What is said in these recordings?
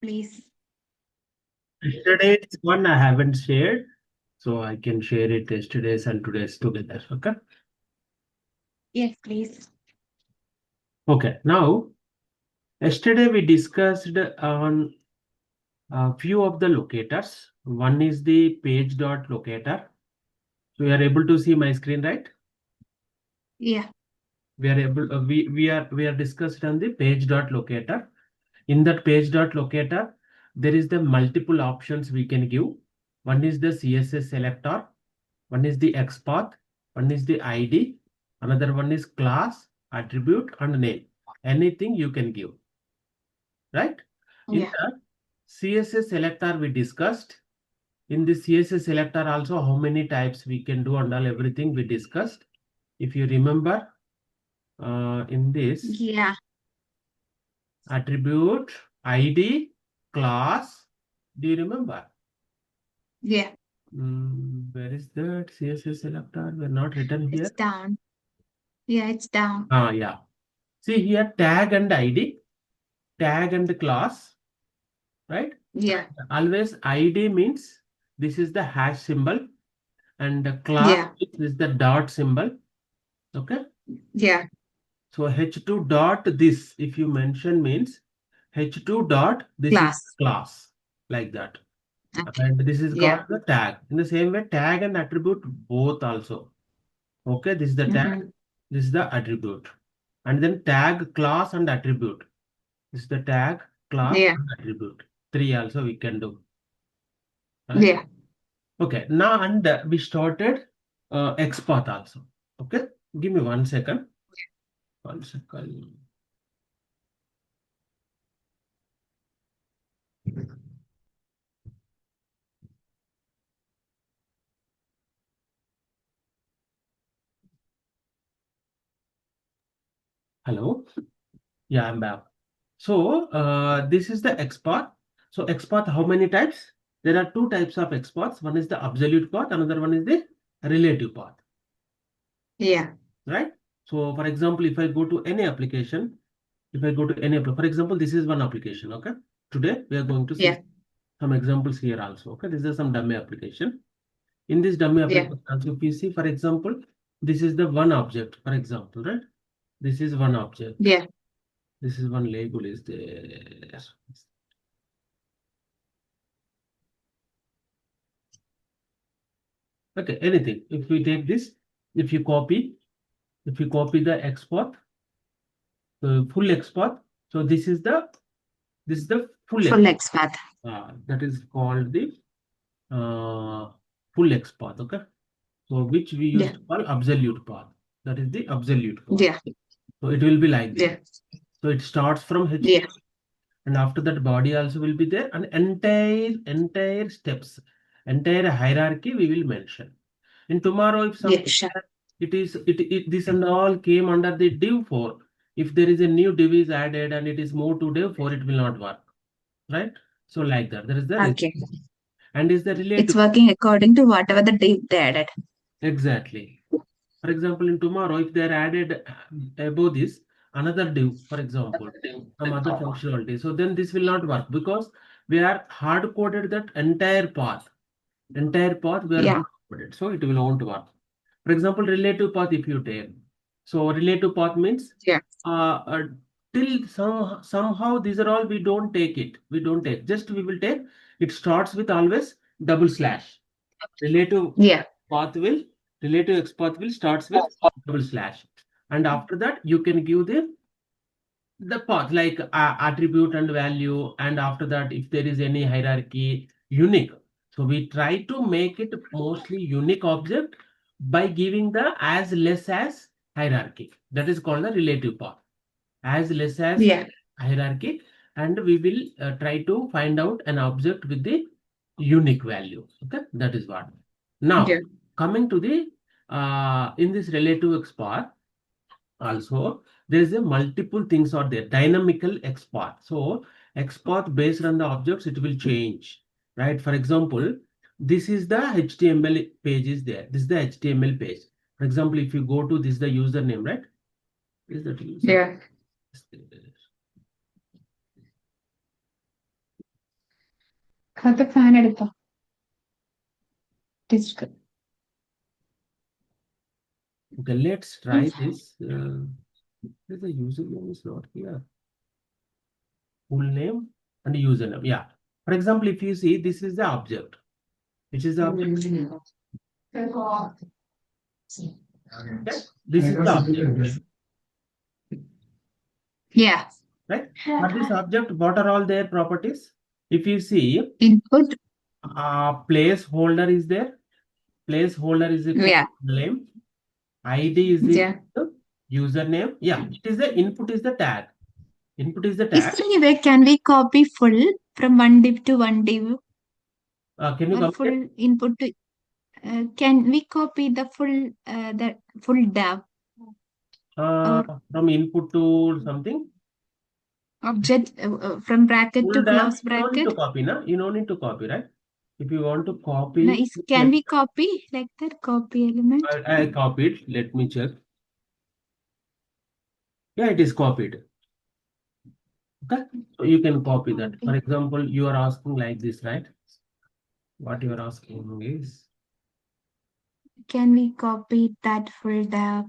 please. Yesterday's one I haven't shared, so I can share it yesterday's and today's together. Okay. Yes, please. Okay. Now, yesterday we discussed on a few of the locators. One is the page dot locator. So you are able to see my screen, right? Yeah. We are able. We are discussed on the page dot locator. In that page dot locator, there is the multiple options we can give. One is the CSS selector. One is the XPath, one is the ID, another one is class, attribute, and name. Anything you can give, right? In Yeah. the CSS selector we discussed. In the CSS selector also how many types we can do and all everything we discussed. If you remember, in this Yeah. attribute, ID, class, do you remember? Yeah. Where is that CSS selector? We're not written It's here. down. Yeah, it's down. Yeah. See here tag and ID, tag and class, right? Yeah. Always ID means this is the hash symbol and the class Yeah. is the dot symbol. Okay. Yeah. So h2 dot this, if you mention means h2 dot this is Class. class like that. Okay. And this is called Yeah. the tag. In the same way, tag and attribute both also. Okay. This is the tag. Mm-hmm. This is the attribute. And then tag, class, and attribute. This is the tag, class, Yeah. and attribute. Three also we can do. Right? Yeah. Okay. Now and we started XPath also. Okay. Give me 1 second. 1 second. Hello. Yeah, I'm back. So this is the XPath. So XPath, how many types? There are two types of XPaths. One is the absolute path. Another one is the relative path. Yeah. Right. So for example, if I go to any application, for example, this is one application. Okay. Today we are going to see Yeah. some examples here also. Okay. This is some dummy application. In this dummy Yeah. application, also if you see, for example, this is the one object, for example, right? This is one object. Yeah. This is one label is there. Okay, anything. If we take this, if you copy the XPath, the full XPath, so this is the full Full XPath. expat. That is called the full XPath. Okay, so which we used Yeah. to call absolute path. That is the absolute path. Yeah. So it will be like this. Yeah. So it starts from H2, Yeah. and after that body also will be there, and entire steps, entire hierarchy we will mention. And tomorrow, if Yeah. something Sure. this and all came under the div 4, if there is a new div is added and it is moved to div 4, it will not work, right? So like that, there is the Okay. and is the It's relative. working according to whatever the date they added. Exactly. For example, in tomorrow, if they are added above this another div, for example, some other functionality, so then this will not work because we are hard coded that entire path we are Yeah. hard coded, so it will won't work. For example, relative path if you take, so relative path means Yeah. uh, uh, till somehow these are all we don't take it, we don't take, just we will take, it starts with always double slash. Relative Yeah. path will relative XPath will starts with double slash, and after that you can give the path like attribute and value, and after that if there is any hierarchy, unique. So we try to make it mostly unique object by giving the as less as hierarchy. That is called the relative path, as less as Yeah. hierarchy, and we will try to find out an object with the unique value. Okay, that is what. Yeah. Now coming to the in this relative XPath also, there is a multiple things are there, dynamical XPath. So XPath based on the objects it will change, right? For example, this is the HTML page is there, this is the HTML page. For example, if you go to this, the username, right? Is that user? Yeah. The fan editha. Disk. Okay, let's try this. The username is not here. Full name and username. Yeah. For example, if you see, this is the object. Which is the object? Okay. This is the object. Yeah. Right? For this object, what are all their properties? If you see, Input. placeholder is there. Placeholder is equal Yeah. to name. ID is equal Yeah. to username. Yeah, it is the input is the tag. Input is the Is tag. there any way can we copy full from one div to one div Can you or come full here? input to? Can we copy the full div or From input to something? object from bracket to Full div, close you don't need bracket? to copy, na? You don't need to copy, right? If you want to No, copy, can we copy like that? Copy element. I copied. Let me check. Yeah, it is copied. Okay, so you can copy that. For example, you are asking like this, right? What you are asking is, Can we copy that full div?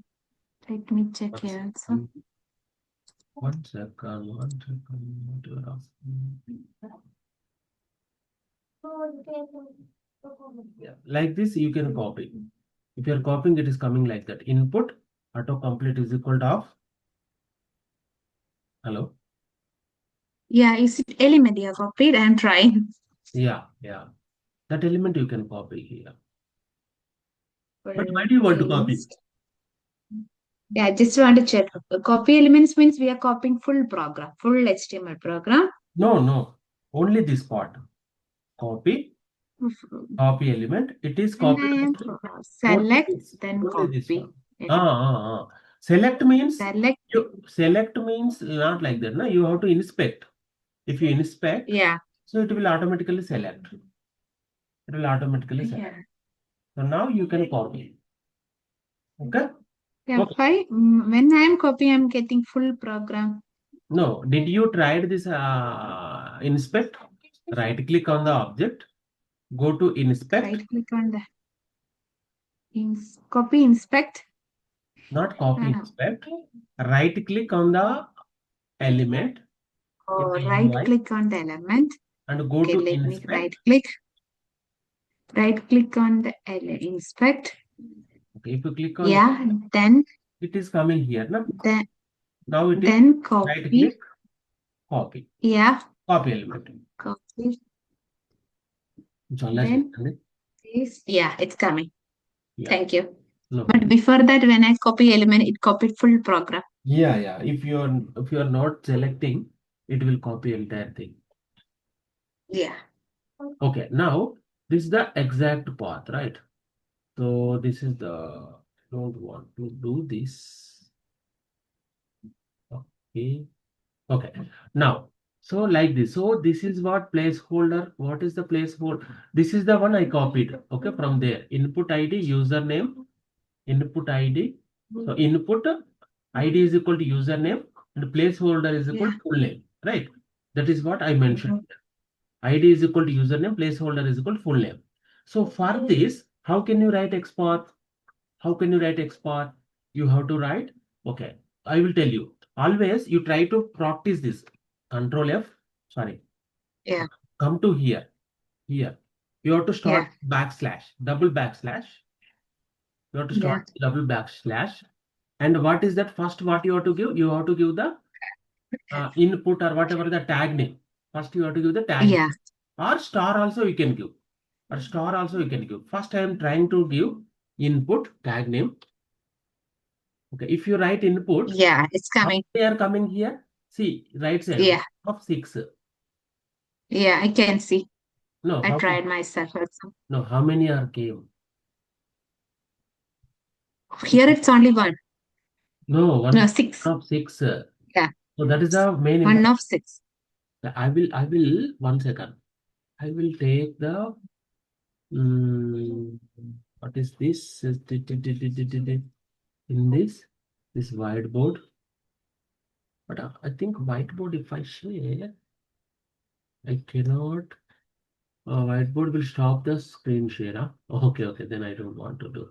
Let me check here also. one second, what you are asking. Yeah, like this, you can copy. If you are copying, it is coming like that. Input autocomplete is equal to off. Hello. Yeah, is it element you copied? I'm trying. Yeah, yeah. That element you can copy here. But why Full do you want to copy? paste. Yeah, I just want to check. Copy elements means we are copying full program, full HTML program. No. Only this part. Copy element. It is When copied. I am Only select, this. then Only this copy. one. Select means Select. select means not like that. No, you have to inspect. If you inspect, Yeah. so it will automatically select. It will automatically select. Yeah. So now you can copy. Okay. Yeah. Okay. Why? When I am copying, I'm getting full program. No, did you try this inspect? Right click on the object, go to inspect. Right click on the copy inspect. Not copy inspect. Right click on the element in the Right UI click on the element. and go Okay, to let me inspect. right click. Right click on the inspect. Okay, if you click on Yeah, then it is coming here. No? then Now it is then right copy. click, copy. Yeah, Copy element. copy. Then Then this. Yeah, it's coming. yeah. Thank you. No. But before that, when I copy element, it copied full program. Yeah. If you are not selecting, it will copy entire thing. Yeah. Okay, now this is the exact path, right? So this is the don't want to do this. Okay. Now, so like this. So this is what placeholder. What is the placeholder? This is the one I copied. Okay, from there. Input ID, username, input ID. So input ID is equal to username and placeholder is equal to full name. Right? That is what I mentioned. ID is equal to username, placeholder is equal to full name. So for this, how can you write XPath? How can you write XPath? You have to write, okay, I will tell you. Always you try to practice this. Control F, sorry. Yeah. Come to here. Here. You have to start backslash, double backslash. You have to start double backslash. And what is that first what you have to give? You have to give the input or whatever the tag name. First you have to give the tag name. Or star also you can give. Or star also you can give. First I am trying to give input tag name. Okay, if you write input, Yeah, it's coming. they are coming here. See, right side. Yeah. Of 6. Yeah, I can see. No, I tried myself also. No, how many are came? Here it's only one. No, No, 6. of 6. Yeah. So that is the main One important. of 6. I will 1 second. I will take the what is this? In this whiteboard. But I think whiteboard, if I share, I cannot. Whiteboard will stop the screen share. Huh? Okay, then I don't want to do.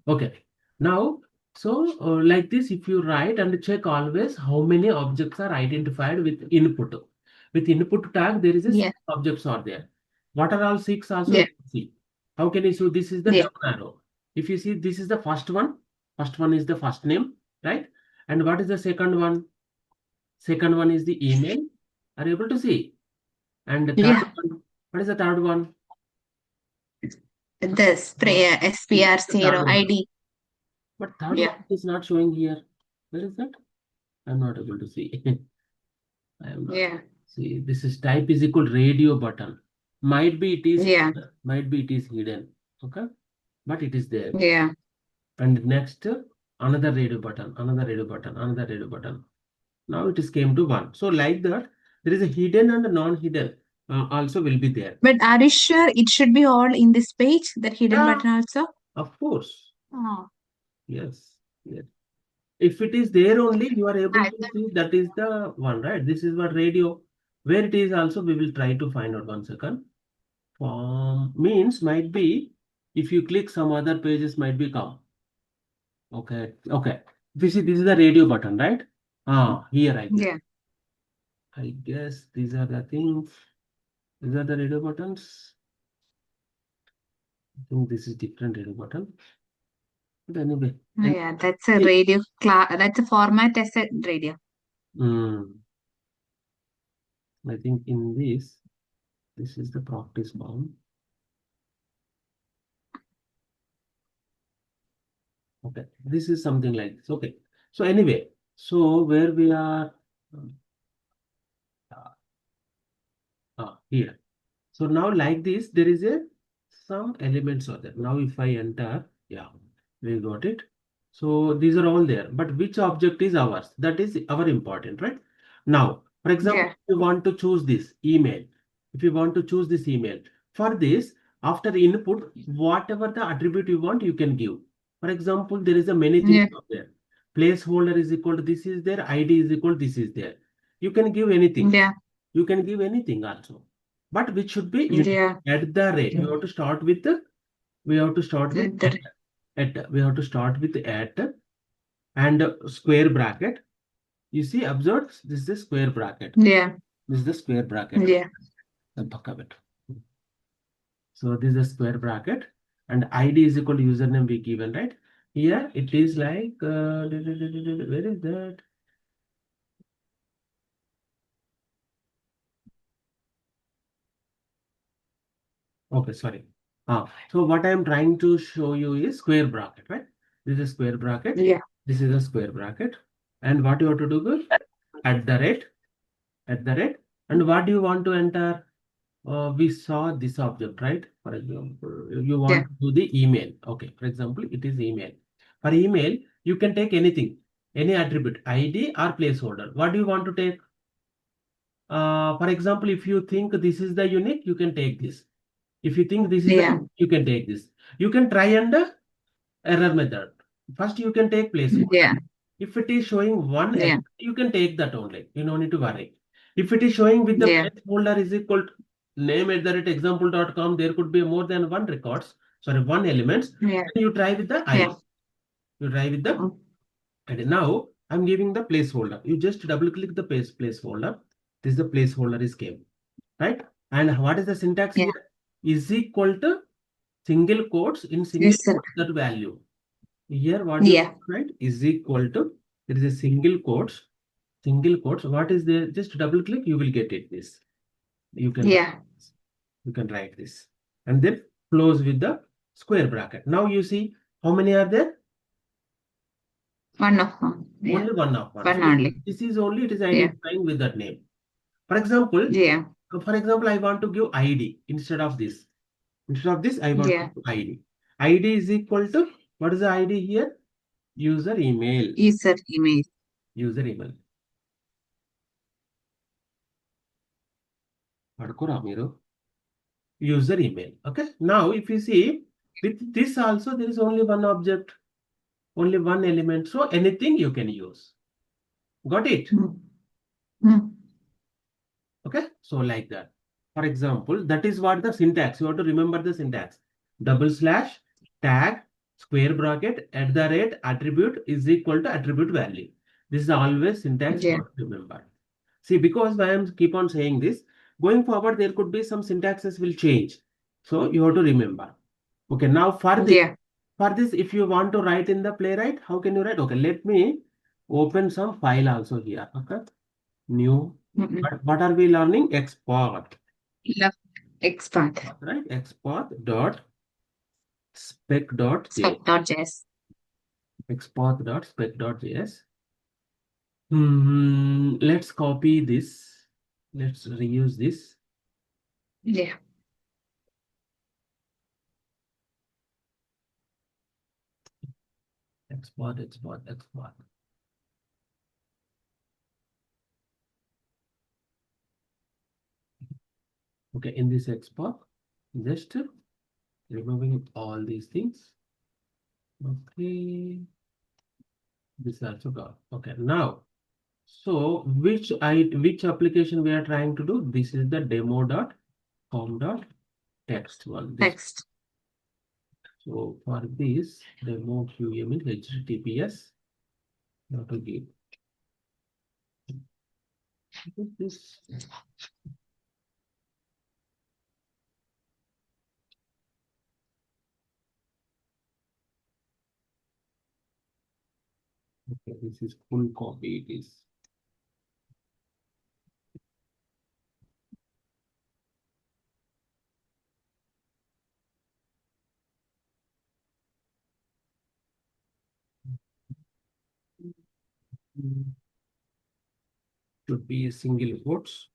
Okay, now, so like this, if you write and check always how many objects are identified with input. With input tag, there is a Yeah. 6 objects are there. What are all 6 also? Yeah. See. How can you see? This is the Yeah. down arrow. If you see, this is the first one. First one is the first name, right? And what is the second one? Second one is the email. Are you able to see? And the third Yeah. one, what is the third one? The spray The SPR0 third one. ID. But third Yeah. one is not showing here. Where is that? I'm not able to see. I am not. Yeah. See, this is type is equal radio button. Might be it is Yeah. might be it is hidden. Okay, but it is there. Yeah. And next another radio button, another radio button, another radio button. Now it is came to 1. So like that, there is a hidden and non-hidden also will be there. But are you sure it should be all in this page, that hidden Yeah, button also? of course. Oh. Yes. Yes. If it is there only, you are able I to see that is the one, right? This is what radio. Where it is also, we will try to find out 1 second. Means might be if you click some other pages might be come. Okay. If you see, this is the radio button, right? Here I guess. Yeah. I guess these are the things. These are the radio buttons. I think this is different radio button. But anyway. Yeah, that's a radio class. That's a format as a radio. I think in this is the practice bound. Okay, this is something like this. Okay, so anyway, so where we are here. So now like this, there is a some elements are there. Now if I enter, yeah, we got it. So these are all there, but which object is ours? That is our important, right? Now, for example, Yeah. if you want to choose this email, if you want to choose this email, for this, after input, whatever the attribute you want, you can give. For example, there is a many things Yeah. out there. Placeholder is equal to this is there, ID is equal to this is there. You can give anything. Yeah. You can give anything also, but which should be unique. Yeah. At the rate. We have to start with we have to start with we have to start with at and square bracket. You see, observe this is the square bracket. Yeah. This is the square bracket. Yeah. So this is a square bracket and ID is equal to username we given, right? Here it is like where is that? Okay, sorry. So what I am trying to show you is square bracket, right? This is square bracket. Yeah. This is a square bracket. And what you have to do is at the rate. And what do you want to enter? We saw this object, right? For example, you want to do the email. Okay, for example, it is email. For email, you can take anything, any attribute, ID or placeholder. What do you want to take? For example, if you think this is the unique, you can take this. If you think this is you can take this. You can try and error method. First, you can take placeholder. Yeah. If it is showing one error, you can take that only. You don't need to worry. If it is showing with the placeholder is equal to name@example.com, there could be more than one records. Sorry, one elements. Yeah. You try with the ID. You try with the ID. Now I'm giving the placeholder. You just double click the placeholder. This is the placeholder is came, right? And what is the syntax here? Is equal to single quotes in single quotes that value. Here what you write is equal to, there is a single quotes. What is there? Just double click, you will get it this. You can you can write this and then close with the square bracket. Now you see how many are there? One of one. Only one of one. One only. This is only it is identifying with that name. For example, I want to give ID instead of this. Instead of this, I want to give ID. ID is equal to, what is the ID here? User email. User email. User email. Okay. Now, if you see, with this also, there is only one object, only one element. So anything you can use. Got it? Okay. So like that. For example, that is what the syntax. You have to remember the syntax. // tag square bracket @ is equal to attribute value. This is always syntax you Yeah. have to remember. See, because I am keep on saying this, going forward there could be some syntaxes will change. So you have to remember. Okay, now Yeah. for this, if you want to write in the Playwright, how can you write? Okay, let me open some file also here. Okay, new. Mm-mm. But what are we learning? Export. Love expand. Right? Export dot spec.js. Spec.js. Export dot spec.js. Let's copy this. Let's reuse this. Yeah. Export, export, export. Okay, in this export, just removing all these things. Okay, this also got. Okay, now, so which application we are trying to do? This is the demo.com.text one. This. Text. So for this demo QML HTTPS, you have to give this. Okay, this is full copy. It is. Should be a single quotes.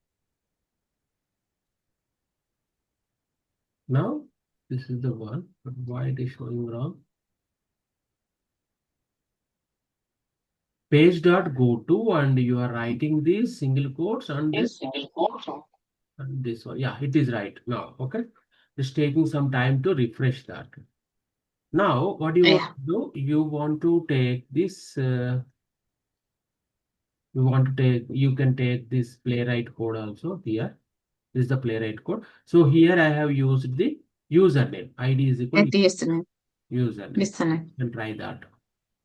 Now this is the one, but why it is showing wrong? Page.go to and you are writing these single quotes and this and this one. Yeah, it is right now. Okay, it's taking some time to refresh that. Now, what do you want Yeah. to do? You want to take this. You can take this Playwright code also here. This is the Playwright code. So here I have used the username. ID is equal At to the username. username. Username. We can try that.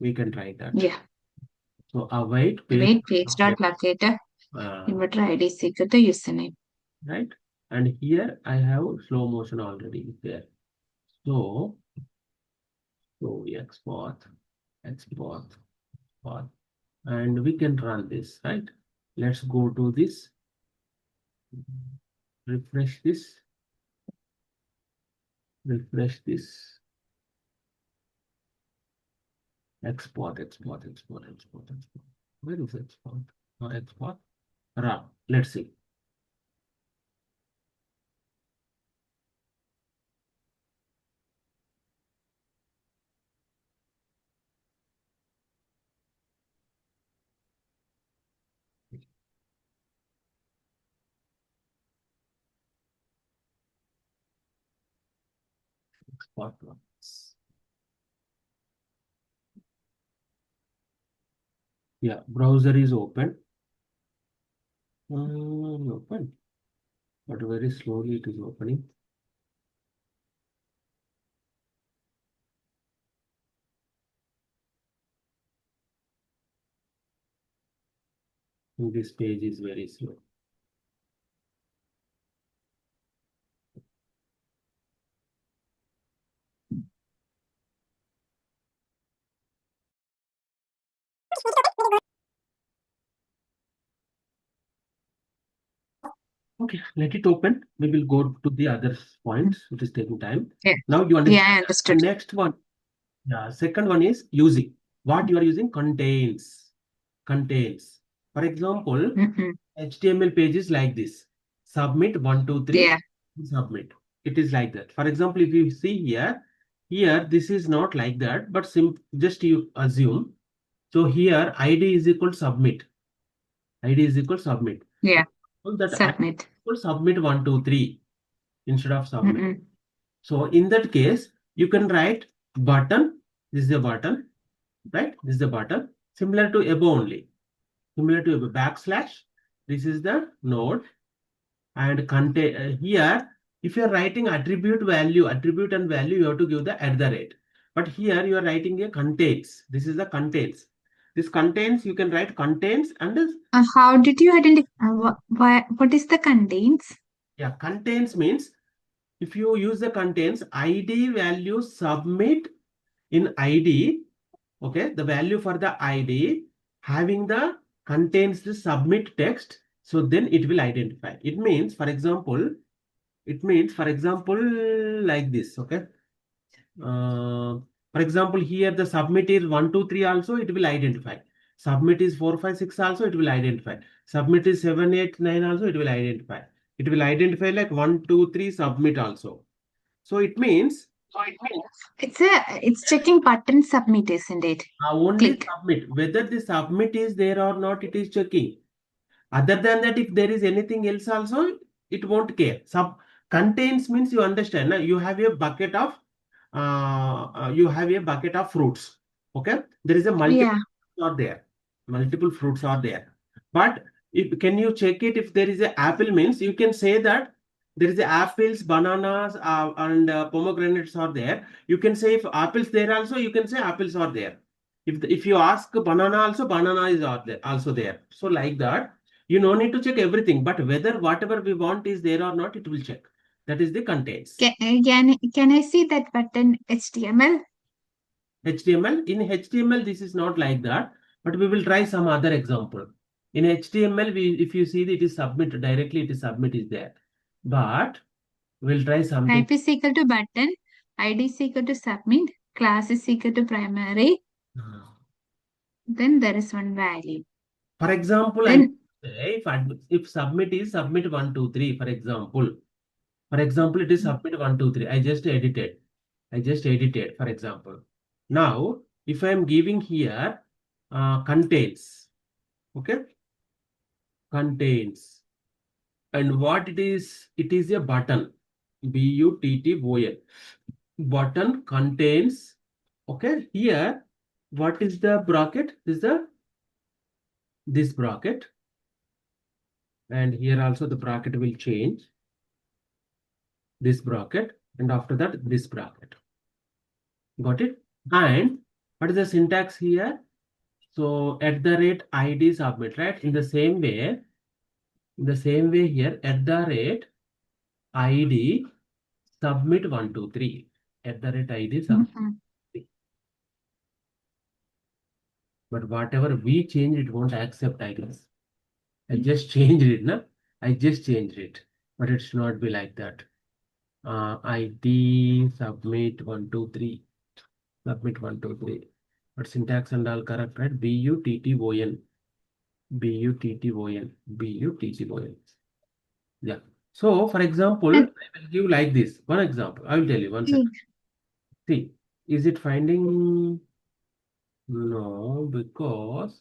We can try that. Yeah. So await page. Await page.locator. Inverter ID is equal to username. Right. And here I have slow motion already there. So export, export, and we can run this, right? Let's go to this. Refresh this. Refresh this. Export, export, export, export, export. Where is export? No, export. Run. Let's see. Export runs. Yeah, browser is open. Open, but very slowly it is opening. And this page is very slow. Okay, let it open. We will go to the other points, which is taking time. Yeah. Now you Yeah, understand. I The understood. next one, yeah, second one is using. What you are using contains. Contains. For example, Mm-mm. HTML pages like this. Submit 1, 2, 3. Yeah. Submit. It is like that. For example, if you see here this is not like that, but just you assume. So here ID is equal to submit. ID is equal to submit. Yeah. So that Submit. equal submit 1, 2, 3 instead of submit. Mm-mm. So in that case, you can write button. This is a button, right? This is the button. Similar to above only. Similar to above. \. This is the node. And contain here, if you are writing attribute and value, you have to give the @ But here you are writing a contains. This is the contains. This contains, you can write contains and How did you identify what is the contains? yeah, contains means if you use the contains ID value submit in ID, okay, the value for the ID having the contains the submit text, so then it will identify. It means for example like this, okay. For example, here the submit is 1, 2, 3 also it will identify. Submit is 4, 5, 6 also it will identify. Submit is 7, 8, 9 also it will identify. It will identify like 1, 2, 3 submit also. So it means It's checking button submit, isn't it? only Click. submit. Whether the submit is there or not, it is checking. Other than that, if there is anything else also, it won't care. Sub contains means you understand. You have a bucket of fruits. Okay, there is a multiple Yeah. fruits are there. Multiple fruits are there. But if can you check it if there is a apple means you can say that there is a apples, bananas, and pomegranates are there. You can say if apples there also, you can say apples are there. If you ask banana also, banana is also there. So like that, you no need to check everything, but whether whatever we want is there or not, it will check. That is the contains. Can I see that button HTML? HTML. In HTML, this is not like that, but we will try some other example. In HTML, if you see that it is submit directly, it is submit is there. But we'll try something. Type is equal to button, ID is equal to submit, class is equal to primary. Then there is one value. For example, Then if submit is submit 1, 2, 3, for example. For example, it is submit 1, 2, 3. I just edited, for example. Now, if I am giving here contains, okay, contains, and what it is a button, button, button contains, okay. Here, what is the bracket? This bracket, and here also the bracket will change. This bracket, and after that this bracket. Got it? And what is the syntax here? So @ID submit, right? In the same way here, @ID submit 1, 2, 3. @ID submit. mhm. But whatever we change, it won't accept, I guess. I just changed it, na? I just changed it. But it should not be like that. ID submit 1, 2, 3. Submit 1, 2, 3. But syntax and all correct, right? BUTTON. BUTTON. Yeah. So, for example, And I will give like this. One example. I will tell you one second. See, is it finding? No, because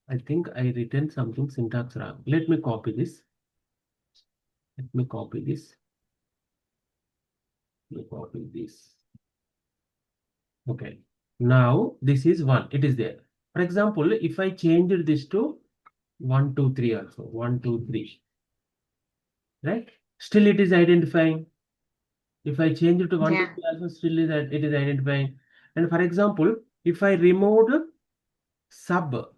I think I written something syntax wrong. Let me copy this. Let me copy this. Let me copy this. Okay. Now this is 1. It is there. For example, if I change this to 1, 2, 3 also. 1, 2, 3. Right? Still it is identifying. If I change it to 1, 2, yeah, 3 also, still it is identifying. And for example, if I removed sub,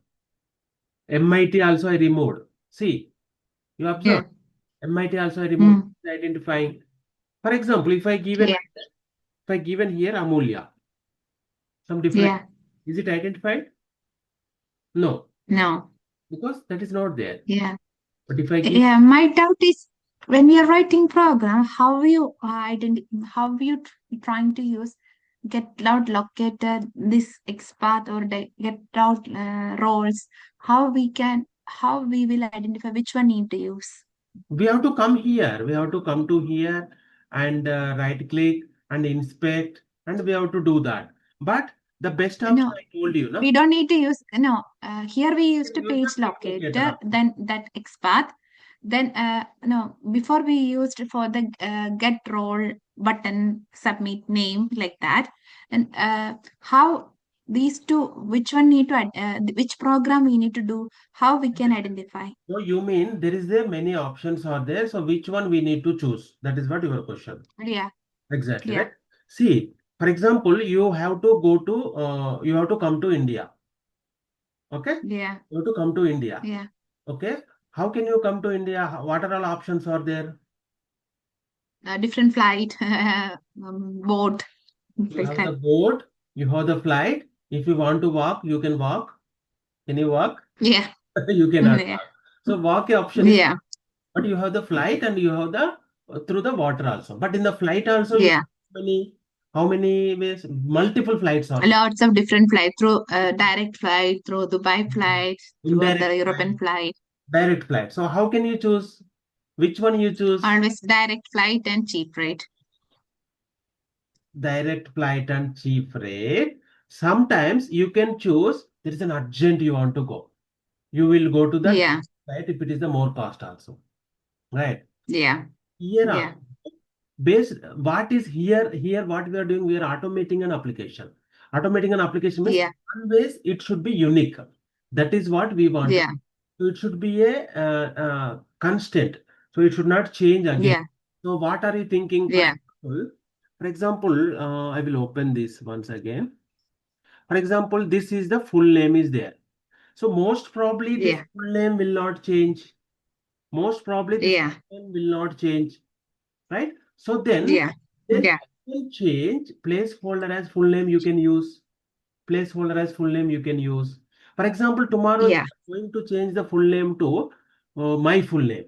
MIT also I removed. See, you yeah, observe. MIT also I removed. Identifying. For example, yeah, if I given here Amulya, some different, yeah. is it identified? No, No, because that is not there. yeah. But if I give, Yeah, my doubt is when we are writing program, how you trying to use get out locator this XPath or the get out roles, how we will identify which one need to use. we have to come here. We have to come to here and right click and inspect, and we have to do that. But the best option No, I told you, no? we don't need to use no. Here we used a Use the page page locator. locator, then that XPath, then no. Before we used for the get role button, submit name like that, and how? these two, which one need to, which program we need to do, how we can identify. So you mean there is there many options are there, so which one we need to choose? That is what your question. Yeah, Exactly, yeah, right? See, for example, you have to go to, you have to come to India. Okay? yeah, You have to come to India. yeah. Okay? How can you come to India? What are all options are there? Different flight, boat, You like have the that. boat, you have the flight. If you want to walk, you can walk. Can you walk? Yeah, You cannot yeah, walk. So walk option is, yeah, but you have the flight and you have the through the water also. But in the flight also, you yeah. many how many ways? Multiple flights are there. Lots of different flight through direct flight, through Dubai flight, through Indirect other flight, European flight. direct flight. So how can you choose? Which one you choose? Always direct flight and cheap rate. Direct flight and cheap rate. Sometimes you can choose. There is an urgent you want to go. You will go to that Yeah, flight if it is the more cost also, right? yeah, Here yeah, based what is here what we are doing, we are automating an application. Automating an application means yeah, always it should be unique. That is what we want to. yeah, So it should be a constant, so it should not change again. yeah, So what are you thinking? yeah, For example, I will open this once again. For example, this is the full name is there, so most probably this yeah, full name will not change. Most probably this yeah, name will not change, right? So then yeah, you yeah, can change placeholder as full name you can use. Placeholder as full name you can use. For example, tomorrow if yeah, I'm going to change the full name to my full name,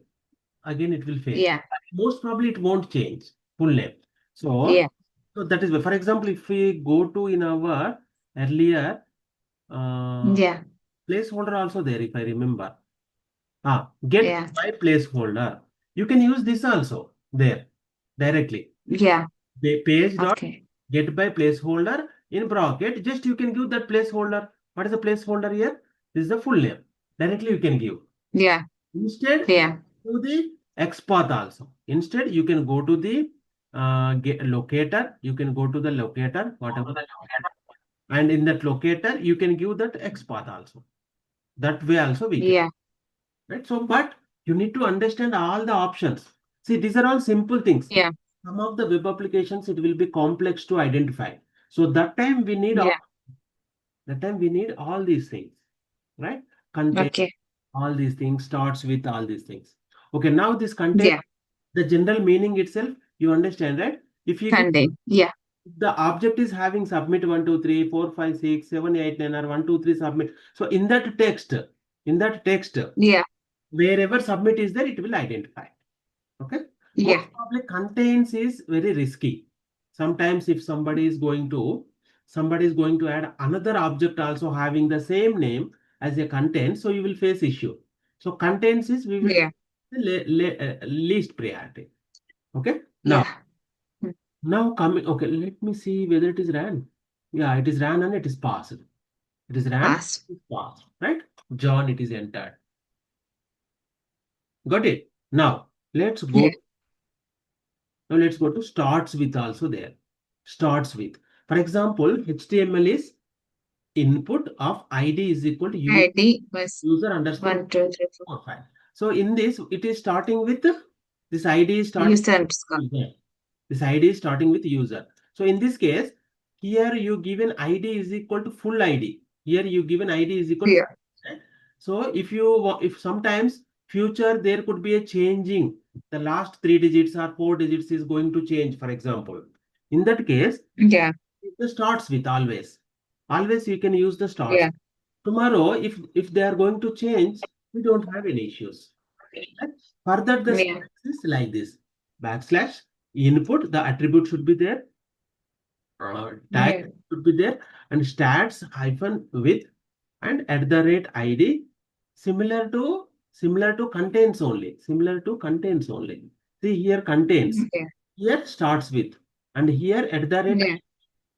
again it will fail. yeah, Most probably it won't change full name. So, yeah, so that is why, for example, if we go to in our earlier uh, yeah, placeholder also there, if I remember. Get yeah, by placeholder. You can use this also there directly. yeah. Page dot Okay. get by placeholder in bracket. Just you can give that placeholder. What is the placeholder here? This is the full name. Directly you can give. Yeah, Instead, yeah, to the XPath also. Instead, you can go to the get locator. You can go to the locator, whatever. And in that locator, you can give that XPath also. That way also we can. yeah, Right? So, but you need to understand all the options. See, these are all simple things. yeah, Some of the web applications, it will be complex to identify. So that time we need yeah. all these things, right? Content, Okay. all these things starts with all these things. Okay, now this content, Yeah. the general meaning itself, you understand, right? If you give Sunday. Yeah, the object is having submit 1, 2, 3, 4, 5, 6, 7, 8, 9, or 1, 2, 3 submit. So in that text, yeah, wherever submit is there, it will identify. Okay. yeah, Most probably contains is very risky. Sometimes if somebody is going to add another object also having the same name as a content, so you will face issue. So contains is we will yeah, least priority. Okay. yeah. Mm. Now coming. Okay. Let me see whether it is ran. Yeah, it is ran and it is passed. It is ran. Pass. It is passed. Right. John, it is entered. Got it. Now let's Yeah. go. Now let's go to starts with also there. Starts with. For example, HTML is input of ID is equal to ID was user underscore 1, 2, 3, 4. profile. So in this, it is starting with this ID is starting User underscore. with user. This ID is starting with user. So in this case, here you give an ID is equal to full ID. Here you give an ID is equal to Yeah. full, right? So if sometimes future there could be a changing, the last 3 digits or 4 digits is going to change, for example. In that case, Yeah. the starts with always. Always you can use the starts. Yeah. Tomorrow, if they are going to change, we don't have any issues. Right? Further, the Yeah. syntax is like this: backslash input, the attribute should be there, tag Yeah. should be there, and stats hyphen with and at the rate ID, similar to contains only. Similar to contains only. See here contains. Yeah. Here starts with, and here at the rate Yeah.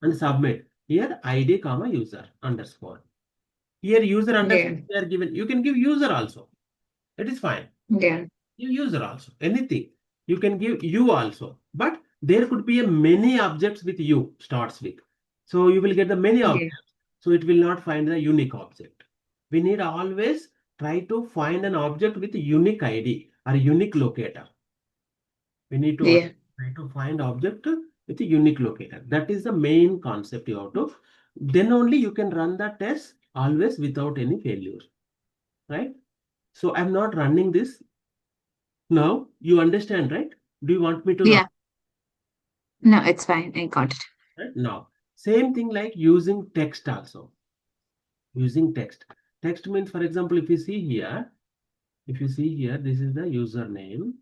and submit. Here ID comma user underscore. Here user underscore Yeah. they are given. You can give user also. It is fine. Yeah. Give user also. Anything. You can give you also. But there could be a many objects with you starts with. So you will get the many Yeah. objects. So it will not find the unique object. We need always try to find an object with unique ID or unique locator. We need to Yeah. try to find object with a unique locator. That is the main concept you have to. Then only you can run the test always without any failure, right? So I'm not running this now. You understand, right? Do you want me to run? Yeah. No, it's fine. I got it. Right? Now, same thing like using text also. Using text. Text means, for example, if you see here, this is the username.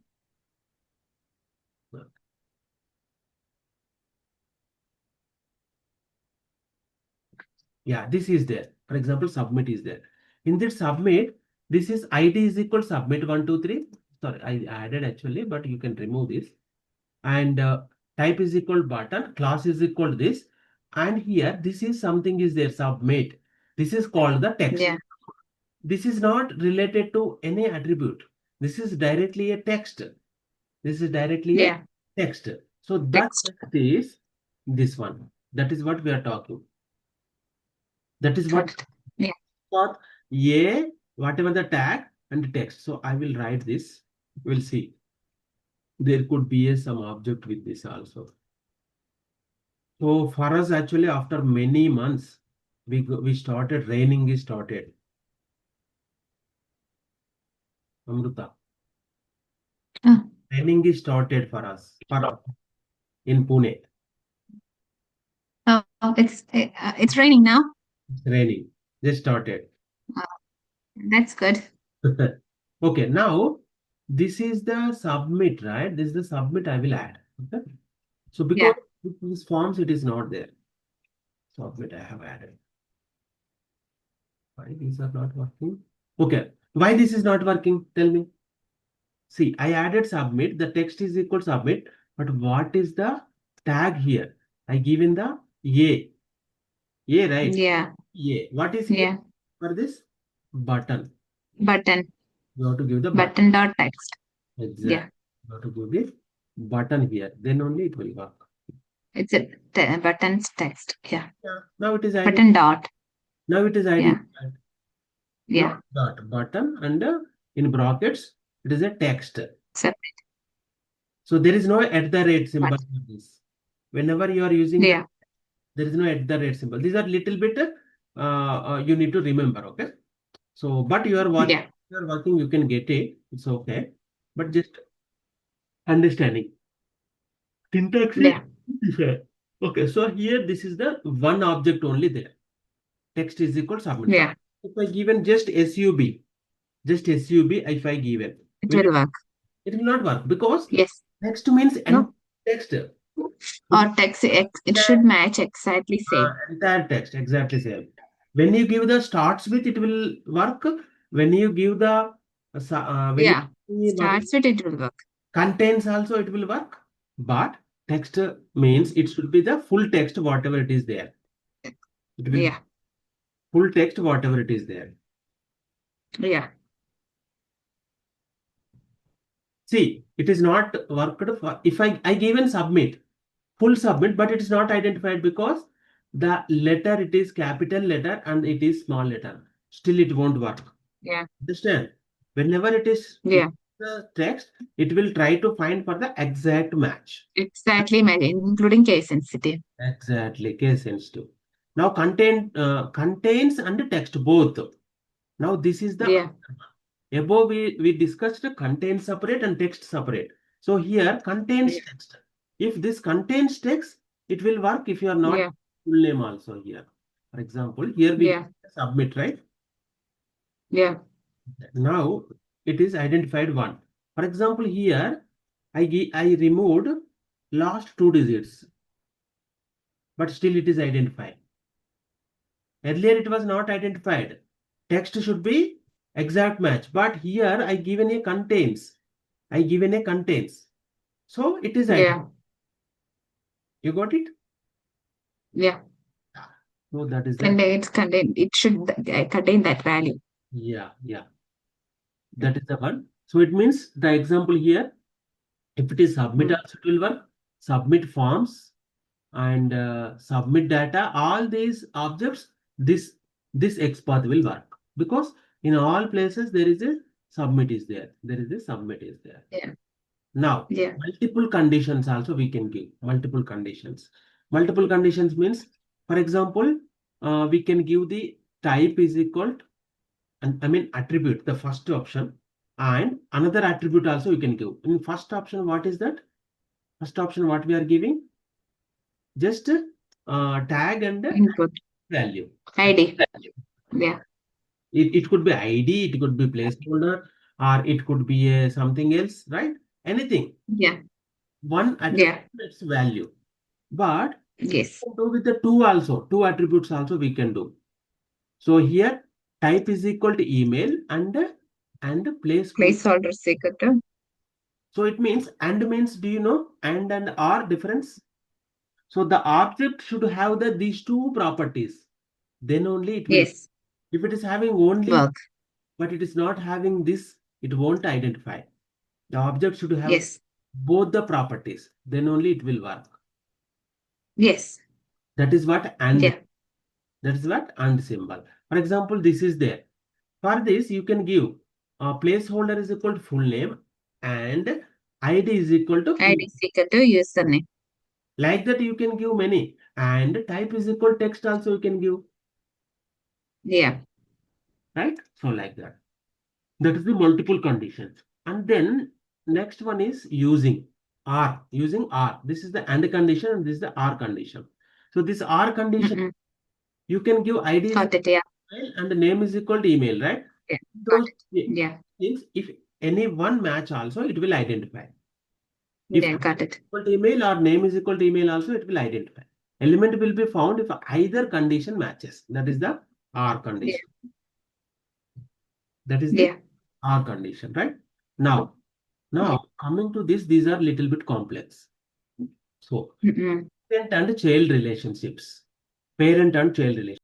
Yeah, this is there. For example, submit is there. In this submit, this is ID is equal submit 123. Sorry, I added actually, but you can remove this. And type is equal button, class is equal this. And here, this is something is there, submit. This is called the text. Yeah. This is not related to any attribute. This is directly a text. This is directly a Yeah. text. So that Text. text is this one. That is what we are talking. That is what Got it. Yeah. got a whatever the tag and text. So I will write this. We'll see. There could be some object with this also. So for us, actually, after many months, we started raining. Is started. Amruta. Oh, Raining is started for us in Pune. oh, it's raining now. It's raining. Just started. Oh, that's good. Okay, now this is the submit, right? This is the submit I will add. Okay. So because Yeah. these forms, it is not there. Submit I have added. Why these are not working? Okay. Why this is not working? Tell me. See, I added submit. The text is equal submit. But what is the tag here? I given the A. A, right? Yeah. A. What is here Yeah. for this? Button. Button. You have to give the button. Button dot text. Yeah. Exactly. You have to give the button here. Then only it will work. It's a button's text. Yeah. Yeah. Now it is Button dot. Now it is Yeah. identified. Yeah. Not dot button and in brackets it is a text. Separate. So there is no at the rate symbol But for this. Whenever you are using yeah. there is no at the rate symbol. These are little bit you need to remember. Okay. So but Yeah. you are working, you can get it. It's okay. But just understanding. Syntax is Yeah. different. Okay. So here this is the one object only there. Text is equal submit. Yeah. If I given just sub, if I given, It will will work. it will not work because Yes. text means No. text. Or text. It should match exactly same. Entire text exactly same. When you give the starts with, it will work. When you give the when Yeah. you Starts with it will work. contains also it will work. But text means it should be the full text whatever it is there. It will Yeah. full text whatever it is there. Yeah. See, it is not worked for if I given submit, full submit, but it is not identified because the letter it is capital letter and it is small letter. Still it won't work. Yeah. Understand? Whenever it is Yeah. the text, it will try to find for the exact match. Exactly match, including case sensitive. Exactly, case sensitive. Now contains and text both. Now this is the Yeah. above we discussed contain separate and text separate. So here contains Yeah. text. If this contains text, it will work if you are not Yeah. full name also here. For example, here we Yeah. submit, right? Yeah. Now it is identified one. For example, here I removed last two digits, but still it is identified. Earlier it was not identified. Text should be exact match, but here I given a contains. I given a contains. So it is identified. Yeah. You got it? Yeah. So that is that. It's contain. It should contain that value. Yeah. That is the one. So it means the example here, if it is submit also it will work. Submit forms and submit data. All these objects this X path will work, because in all places there is a submit is there. There is a submit is there. Yeah. Now, Yeah. multiple conditions also we can give. Multiple conditions. Multiple conditions means, for example, we can give the type is equal to, and I mean attribute, the first option, and another attribute also we can give. In first option, what is that? First option, what we are giving? Just tag and Input. value. ID. Yeah. It could be ID, it could be placeholder, or it could be something else, right? Anything. Yeah. One attribute, Yeah. its value. But we Yes. can do with the two also. Two attributes also we can do. So here type is equal to email and placeholder. Placeholder equal to. So it means, and means, do you know and are difference? So the object should have these two properties. Then only it will. Yes. If it is having only, Work. but it is not having this, it won't identify. The object should have Yes. both the properties. Then only it will work. Yes. That is what and. Yeah. That is what and symbol. For example, this is there. For this, you can give placeholder is equal to full name and ID is equal to full. ID equal to username. Like that, you can give many. And type is equal text also you can give. Yeah. Right? So like that. That is the multiple conditions. And then next one is using R. Using R. This is the and condition and this is the R condition. So this R condition, Mm-mm. you can give ID is Got it. Yeah. email and the name is equal to email, right? Yeah. Got Those it. Yeah. things, if any one match also, it will identify. If Yeah. Got it. equal to email or name is equal to email also, it will identify. Element will be found if either condition matches. That is the R condition. Yeah. That is the Yeah. R condition, right? Now coming to this, these are little bit complex. So Mm-mm. parent and child relationships. Parent and child relationships.